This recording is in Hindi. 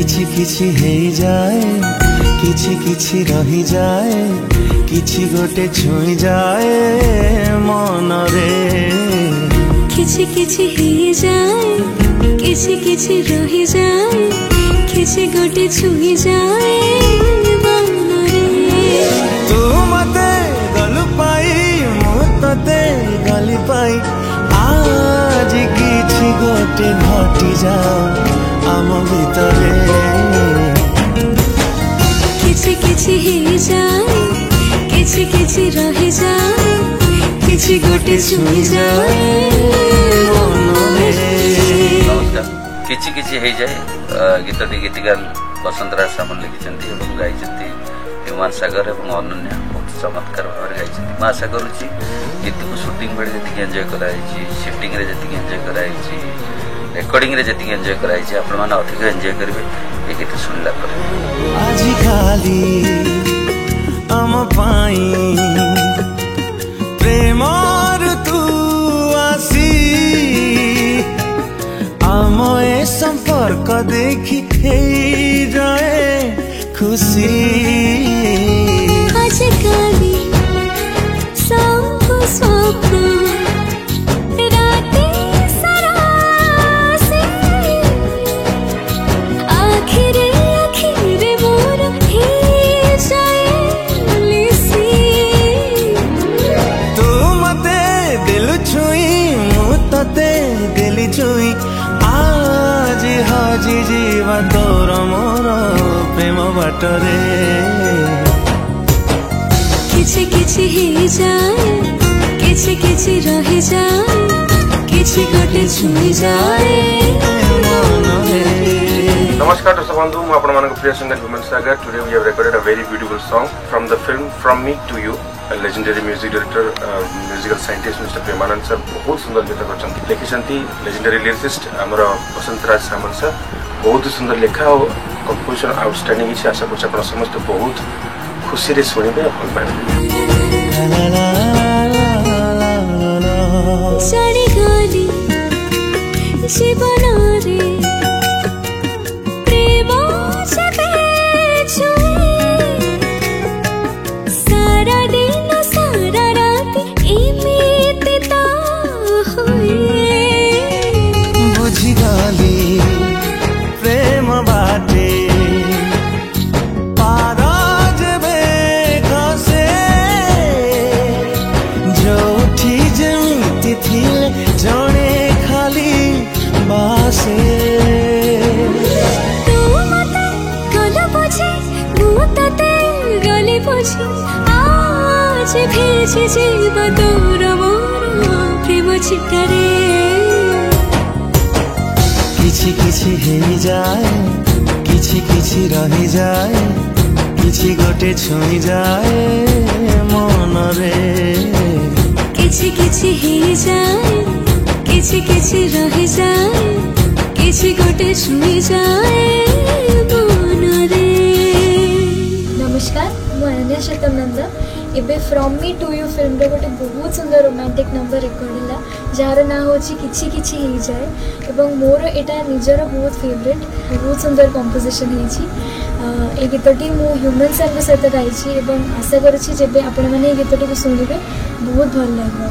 किछि किछि हे जाए किछि किछि रही जाए किछि गोटे छुई जाए मन रे किछि किछि हे जाए किछि किछि रही जाए किछि गोटे छुई जाए मन रे तू मते गल पाई मु तते गली पाई आज किछि गोटे घटी जाओ आम भितरे किछि किछि हे जाए किछि किछि रही जाए किछि गोटे छुई जाए मन रे। नमस्कार। किछि किछि हे जाए गीतटी गीतिकार बसंतराज सामल लिखिछन्ती एवं गाइछन्ती ह्यूमान सागर एवं अनन्या बहुत चमत्कार भाव गाइछन्ती। मैं आशा करुच्ची गीत को शूटिंग बेले जी एंजॉय कराई शिफ्टिंग रे जी एंजॉय कराई रेकर्डिंग रे जी एंजॉय कराई आपण माने अधिक एंजॉय करेंगे ये गीत सुनला पर। आज खाली आम पाई प्रेम तू आसी आम ए संपर्क देखी जाए खुशी आज काली सब स्वप्न आज हाजी जीवा तोर मोर प्रेम बाटरे किछि किछि हे जाए किछि किछि रही जाए किछि गोटे छुई जाए मन रे। नमस्कार दर्शक बंधु मु आपण मानक प्रिय singer Human Sagar. Today we have recorded a very beautiful song from the film From Me to You. Legendary music director musical scientist mister Premanand sir बहुत सुंदर गीत कर लिखिं लेजेंडरी लिरिसिस्ट आमर बसंतराज सामल सर बहुत सुंदर लेखा और कंपोजिशन आउटस्टैंडिंग अच्छी आशा कर समस्त बहुत खुशी रे शुणे भल पाए। प्रेम बाटे पाराज में घसे जोठी जमीती थी जड़े खाली बासे तू मते गल बुझे मु तते गली बुझे आज भेजी जीव तोर मोर प्रेम चित्तरे किछि किछि हे जाए किछि किछि रही जाए किछि गोटे छुई जाए मन रे किछि किछि हे जाए किछि किछि रही जाए किछि गोटे छुई जाए मन रे। नमस्कार मु अनन्या शतम नंदा एबे from me to you film रे गोटे बहुत सुंदर रोमांटिक नंबर रेकर्ड है जार ना हो किछि किछि हो जाए एवं मोर एटा निजर बहुत फेवरेट बहुत सुंदर कंपोजिशन होती गीतटी मु ह्यूमन सर सहित गाई एवं आशा करुच्ची जब आपण मैंने गीतटी को शुणिबे बहुत भल लगे।